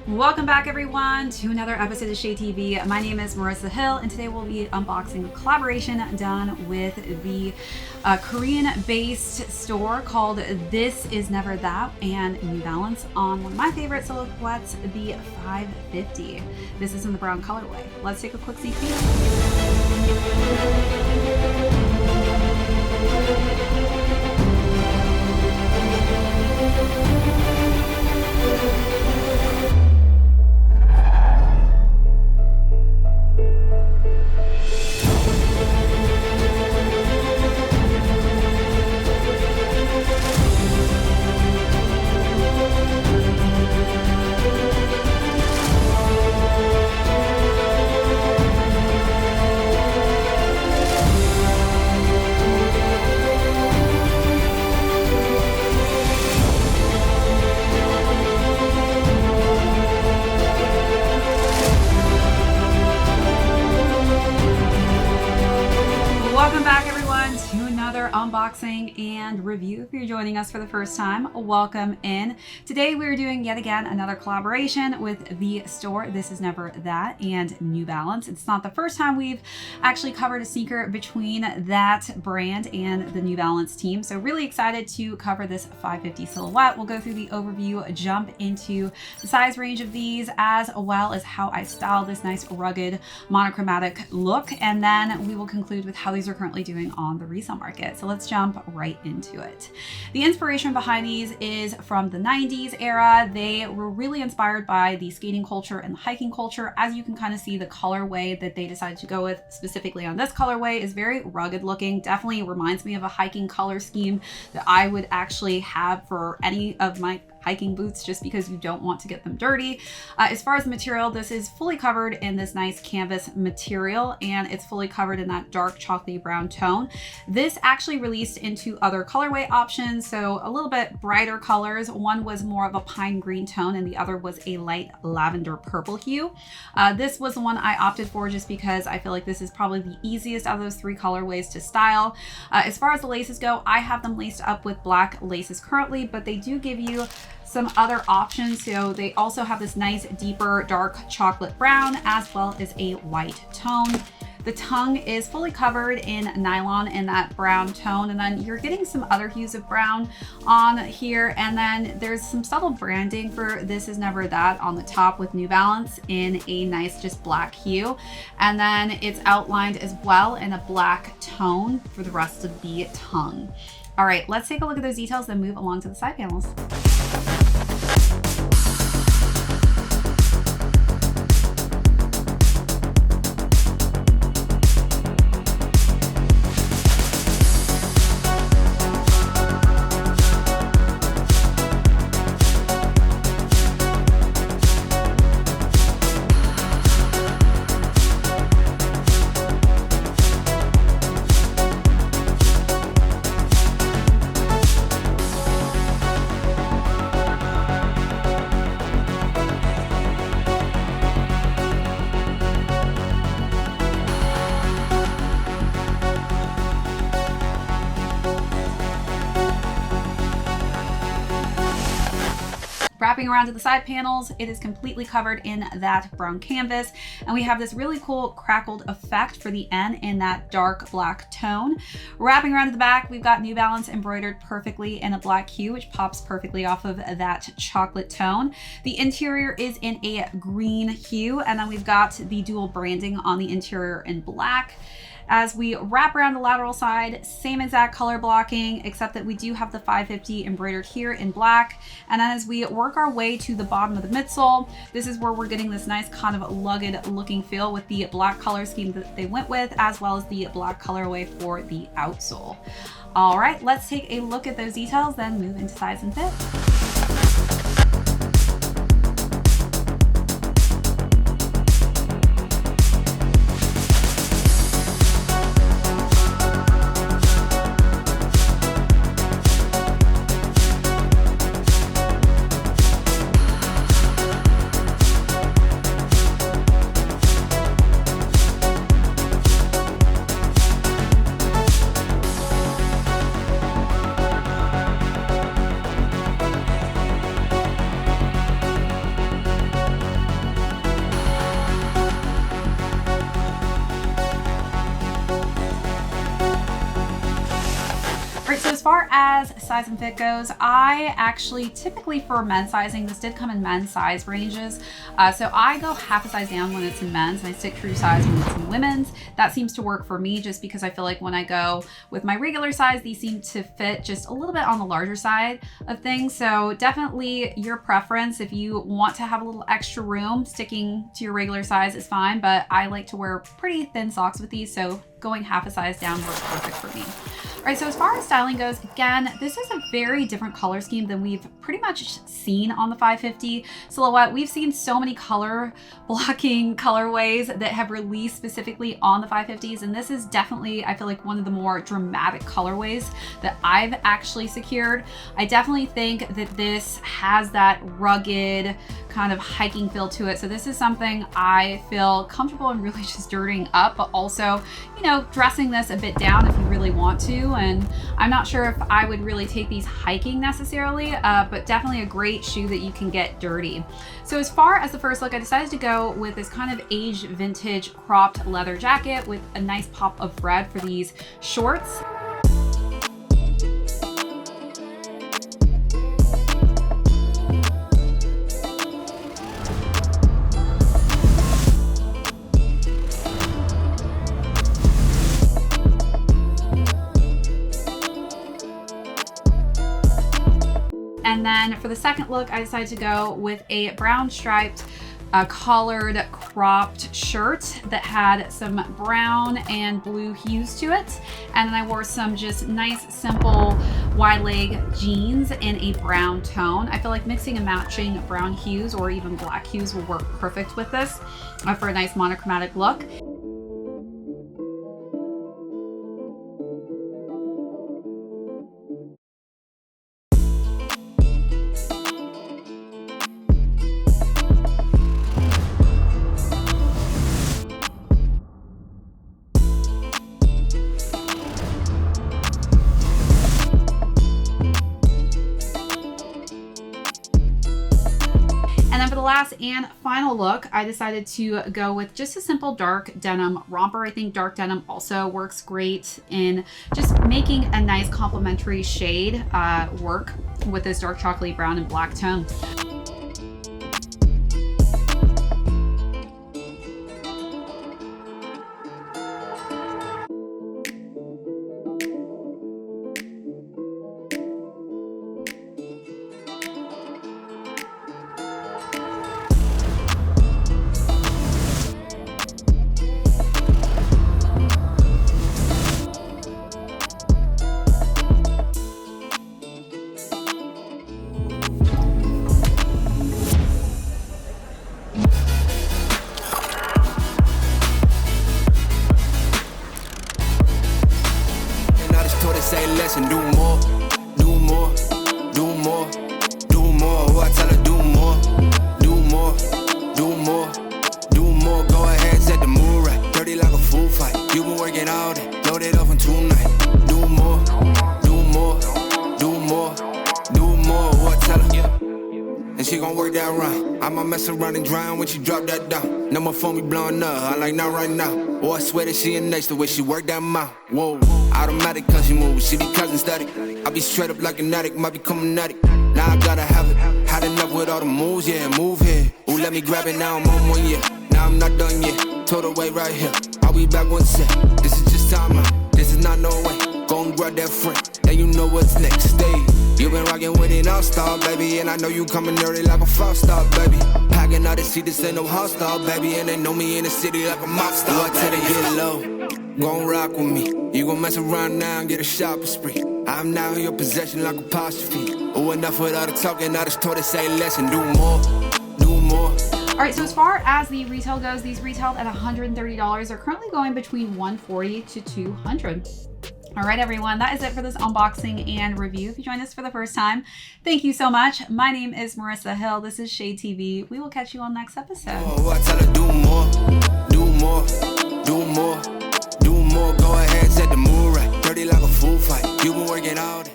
Welcome back everyone to another episode of ShadeTV. My name is Marissa Hill and today we'll be unboxing a collaboration done with the Korean-based store called This Is Never That and New Balance on one of my favorite silhouettes, the 550. This is in the brown colorway. Let's take a quick sneak peek. Welcome back everyone to another unboxing and review. If you're joining us for the first time, welcome in. Today we're doing yet again another collaboration with the store This Is Never That and New Balance. It's not the first time we've actually covered a sneaker between that brand and the New Balance team. So really excited to cover this 550 silhouette. We'll go through the overview, jump into the size range of these, as well as how I style this nice rugged monochromatic look. And then we will conclude with how these are currently doing on the resale market. So let's jump right into it. The inspiration behind these is from the 90s era. They were really inspired by the skating culture and the hiking culture. As you can kind of see, the colorway that they decided to go with specifically on this colorway is very rugged looking. Definitely reminds me of a hiking color scheme that I would actually have for any of my hiking boots, just because you don't want to get them dirty. As far as the material, this is fully covered in this nice canvas material and it's fully covered in that dark chocolatey brown tone. This actually released into other colorway options, so a little bit brighter colors. One was more of a pine green tone and the other was a light lavender purple hue. This was the one I opted for just because I feel like this is probably the easiest out of those three colorways to style. As far as the laces go, I have them laced up with black laces currently, but they do give you some other options. So they also have this nice deeper dark chocolate brown as well as a white tone. The tongue is fully covered in nylon in that brown tone, and then you're getting some other hues of brown on here, and then there's some subtle branding for This Is Never That on the top with New Balance in a nice just black hue, and then it's outlined as well in a black tone for the rest of the tongue. All right, let's take a look at those details, then move along to the side panels. Wrapping around to the side panels, it is completely covered in that brown canvas, and we have this really cool crackled effect for the N in that dark black tone. Wrapping around to the back, we've got New Balance embroidered perfectly in a black hue, which pops perfectly off of that chocolate tone. The interior is in a green hue, and then we've got the dual branding on the interior in black. As we wrap around the lateral side, same exact color blocking, except that we do have the 550 embroidered here in black. And as we work our way to the bottom of the midsole, this is where we're getting this nice kind of lugged looking feel with the black color scheme that they went with, as well as the black colorway for the outsole. All right, let's take a look at those details, then move into size and fit. as size and fit goes, I actually typically for men's sizing, this did come in men's size ranges. So I go half a size down when it's in men's and I stick true size when it's in women's. That seems to work for me just because I feel like when I go with my regular size, these seem to fit just a little bit on the larger side of things. So definitely your preference. If you want to have a little extra room, sticking to your regular size is fine, but I like to wear pretty thin socks with these, so going half a size down works perfect for me. All right, so as far as styling goes, again, this is a very different color scheme than we've pretty much seen on the 550 silhouette. We've seen so many color blocking colorways that have released specifically on the 550s, and this is definitely, I feel like, one of the more dramatic colorways that I've actually secured. I definitely think that this has that rugged kind of hiking feel to it. So this is something I feel comfortable in really just dirtying up, but also, you know, dressing this a bit down if you really want to. And I'm not sure if I would really take these hiking necessarily, but definitely a great shoe that you can get dirty. So as far as the first look, I decided to go with this kind of aged vintage cropped leather jacket with a nice pop of red for these shorts. And then for the second look, I decided to go with a brown striped collared cropped shirt that had some brown and blue hues to it. And then I wore some just nice, simple wide leg jeans in a brown tone. I feel like mixing and matching brown hues or even black hues will work perfect with this for a nice monochromatic look. For the last and final look, I decided to go with just a simple dark denim romper. I think dark denim also works great in just making a nice complementary shade work with this dark chocolatey brown and black tone. Say less and do more, do more, do more, do more. Who I tell her do more, do more, do more, do more. Go ahead, set the mood right. Dirty like a food fight. You been working all day, loaded up on tonight. Do more, do more, do more, do more. Who I tell her? And she gon' work that round. I'ma mess around and drown when she drop that down. No more phone me blowing up, I like not right now. Oh, I swear that she in next the way she work that mouth. Whoa, automatic cause she move, she be cousin static. I be straight up like an addict, might be coming at it. Now I gotta have it, had enough with all the moves, yeah, move here. Ooh, let me grab it now, I'm on 1 year. Now I'm not done yet, total way right here. I'll be back one sec, this is just time out. This is not no way, go and grab that friend. And you know what's next, stay. You been rockin' with it all-star, baby. And I know you coming early like a 5-star, baby. Packing out the seat, this ain't no hostile, baby. And they know me in the city like a mob star. I tell her get low, gon' rock with me. You gon' mess around now and get a shopping spree. I'm now in your possession like apostrophe. Oh, enough with all the talking, I just told her say less and do more, do more. All right, so as far as the retail goes, these retailed at $130. They're currently going between $140 to $200. All right, everyone, that is it for this unboxing and review. If you joined us for the first time, thank you so much. My name is Marissa Hill. This is ShadeTV. We will catch you on next episode. Oh, I tell her do more, do more, do more, do more. Go ahead, set the mood right. Dirty like a food fight. You been working all day.